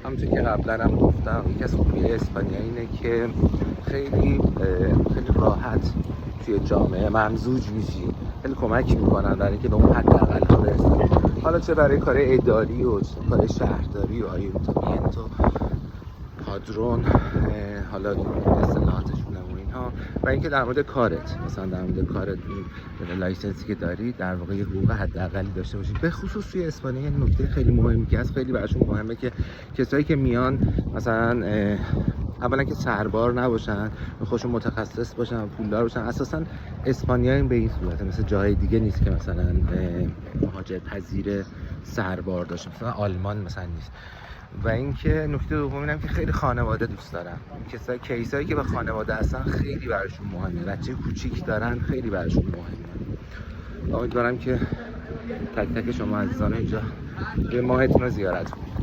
همونطور که قبلا هم گفتم یکی از خوبی اسپانیا اینه که خیلی راحت توی جامعه ممزوج میشی، خیلی کمک میکنن برای اینکه به اون حداقل ها برسن، حالا چه برای کار اداری و چه کار شهرداری و آیونتامینتو پادرون، حالا اصطلاحاتشون و اینها، و اینکه در مورد کارت، مثلا در مورد کارت این لایسنسی که داری در واقع یه حقوق حداقلی داشته باشی. به خصوص توی اسپانیا یه نکته خیلی مهمی که از خیلی براشون مهمه که کسایی که میان مثلا اولا که سربار نباشن، خودشون متخصص باشن، پولدار باشن. اساسا اسپانیا این به این صورته، مثل جای دیگه نیست که مثلا مهاجر پذیر سربار داشته، مثلا آلمان مثلا نیست. و اینکه نکته دوم اینم که خیلی خانواده دوست دارن، کیسایی که به خانواده هستن خیلی براشون مهمه، بچه کوچیک دارن خیلی براشون مهمه. امیدوارم که تک تک شما عزیزان اینجا به ماهتون رو زیارت کنید.